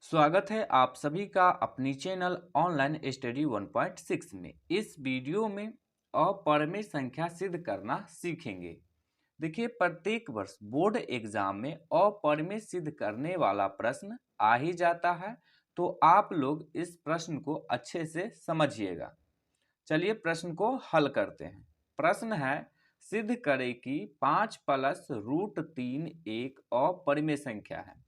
स्वागत है आप सभी का अपनी चैनल ऑनलाइन स्टडी 1.6 में। इस वीडियो में अपरिमेय संख्या सिद्ध करना सीखेंगे। देखिए, प्रत्येक वर्ष बोर्ड एग्जाम में अपरिमेय सिद्ध करने वाला प्रश्न आ ही जाता है, तो आप लोग इस प्रश्न को अच्छे से समझिएगा। चलिए प्रश्न को हल करते हैं। प्रश्न है, सिद्ध करें कि 5 प्लस रूट 3 एक अपरिमेय संख्या है।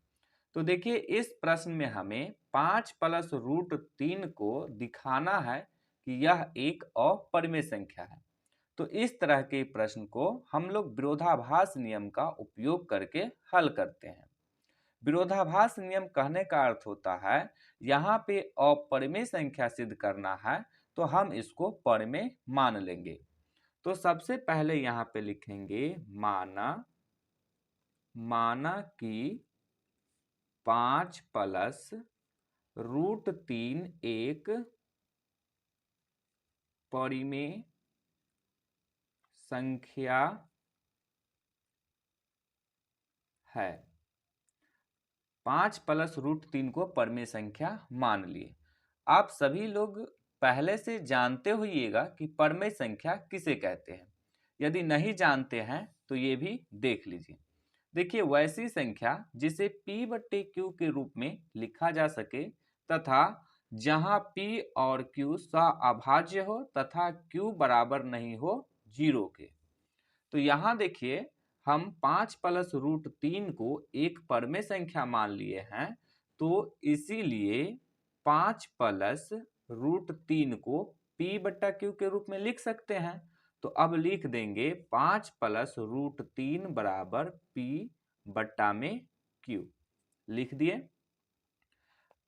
तो देखिए, इस प्रश्न में हमें 5 प्लस रूट 3 को दिखाना है कि यह एक अपरिमेय संख्या है। तो इस तरह के प्रश्न को हम लोग विरोधाभास नियम का उपयोग करके हल करते हैं। विरोधाभास नियम कहने का अर्थ होता है, यहाँ पे अपरिमेय संख्या सिद्ध करना है तो हम इसको परिमेय मान लेंगे। तो सबसे पहले यहाँ पे लिखेंगे माना कि 5 प्लस रूट 3 एक परिमेय संख्या है। 5 प्लस रूट 3 को परिमेय संख्या मान लिए। आप सभी लोग पहले से जानते होइएगा कि परिमेय संख्या किसे कहते हैं। यदि नहीं जानते हैं तो ये भी देख लीजिए। देखिए, वैसी संख्या जिसे p/q के रूप में लिखा जा सके तथा जहां p और q सह-अभाज्य हो तथा q बराबर नहीं हो 0 के। तो यहाँ देखिए, हम 5 प्लस रूट 3 को एक परिमेय संख्या मान लिए हैं, तो इसीलिए 5 प्लस रूट 3 को p/q के रूप में लिख सकते हैं। तो अब लिख देंगे 5 प्लस रूट 3 बराबर p/q लिख दिए।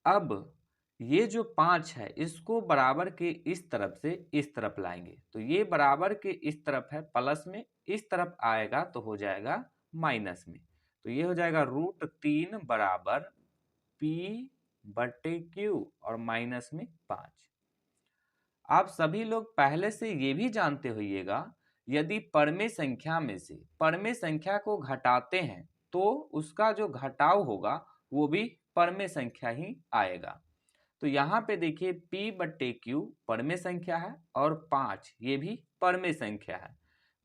अब ये जो 5 है इसको बराबर के इस तरफ से इस तरफ लाएंगे, तो ये बराबर के इस तरफ है प्लस में, इस तरफ आएगा तो हो जाएगा माइनस में। तो ये हो जाएगा रूट 3 बराबर p/q और माइनस में 5। आप सभी लोग पहले से ये भी जानते होइएगा, यदि परिमेय संख्या में से परिमेय संख्या को घटाते हैं तो उसका जो घटाव होगा वो भी परिमेय संख्या ही आएगा। तो यहाँ पे देखिए, p/q परिमेय संख्या है और 5 ये भी परिमेय संख्या है।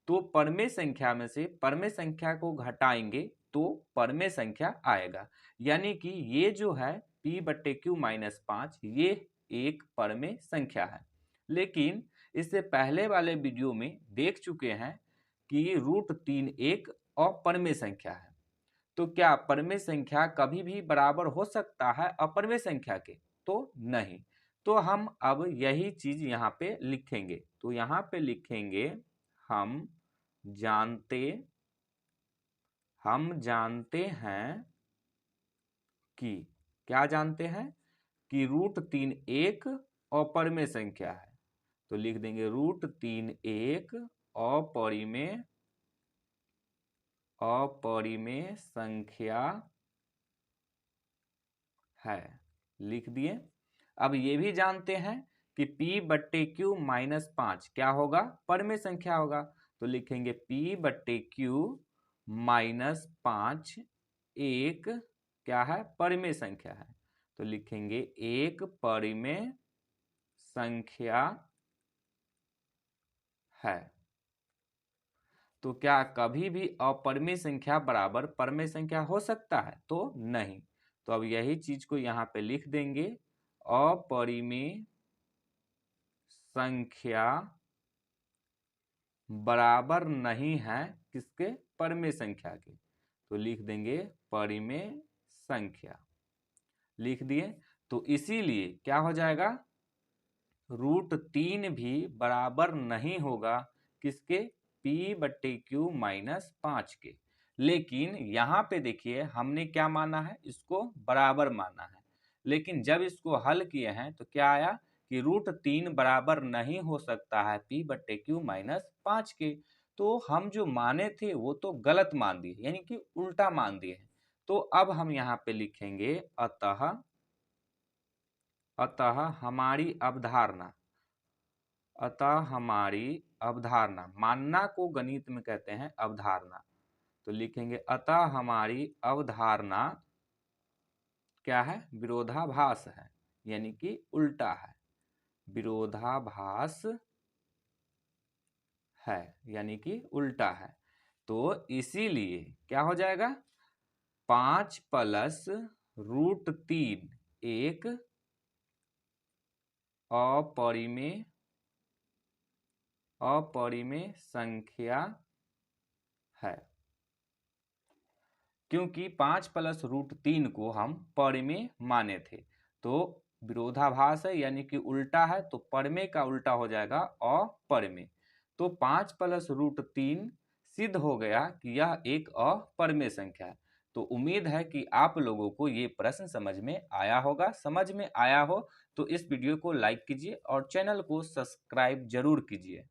तो परिमेय संख्या में से परिमेय संख्या को घटाएंगे तो परिमेय संख्या आएगा, यानी कि ये जो है p/q माइनस 5 ये एक परिमेय संख्या है। लेकिन इससे पहले वाले वीडियो में देख चुके हैं कि रूट 3 एक अपरिमेय संख्या है। तो क्या परिमेय संख्या कभी भी बराबर हो सकता है अपरिमेय संख्या के? तो नहीं। तो हम अब यही चीज यहाँ पे लिखेंगे। तो यहाँ पे लिखेंगे, हम जानते हैं कि, क्या जानते हैं? कि रूट 3 एक अपरिमेय संख्या है। तो लिख देंगे रूट 3 एक अपरिमेय संख्या है, लिख दिए। अब ये भी जानते हैं कि p/q माइनस 5 क्या होगा? परिमेय संख्या होगा। तो लिखेंगे p/q माइनस 5 एक क्या है? परिमेय संख्या है। तो लिखेंगे एक परिमेय संख्या है। तो क्या कभी भी अपरिमेय संख्या बराबर परिमेय संख्या हो सकता है? तो नहीं। तो अब यही चीज को यहाँ पे लिख देंगे, अपरिमेय संख्या बराबर नहीं है किसके? परिमेय संख्या के। तो लिख देंगे परिमेय संख्या, लिख दिए। तो इसीलिए क्या हो जाएगा? रूट 3 भी बराबर नहीं होगा किसके? p/q माइनस 5 के। लेकिन यहाँ पे देखिए, हमने क्या माना है? इसको बराबर माना है। लेकिन जब इसको हल किए हैं तो क्या आया कि रूट 3 बराबर नहीं हो सकता है p/q माइनस 5 के। तो हम जो माने थे वो तो गलत मान दिए, यानी कि उल्टा मान दिए हैं। तो अब हम यहाँ पे लिखेंगे, अतः हमारी अवधारणा, मानना को गणित में कहते हैं अवधारणा। तो लिखेंगे अतः हमारी अवधारणा क्या है, विरोधाभास है, यानी कि उल्टा है, विरोधाभास है यानी कि उल्टा है। तो इसीलिए क्या हो जाएगा, 5 प्लस रूट 3 एक अपरिमेय संख्या है, क्योंकि 5 प्लस रूट 3 को हम परिमेय माने थे। तो विरोधाभास है यानी कि उल्टा है, तो परिमेय का उल्टा हो जाएगा अपरिमेय। तो 5 प्लस रूट 3 सिद्ध हो गया कि यह एक अपरिमेय संख्या है। तो उम्मीद है कि आप लोगों को ये प्रश्न समझ में आया होगा। समझ में आया हो तो इस वीडियो को लाइक कीजिए और चैनल को सब्सक्राइब जरूर कीजिए।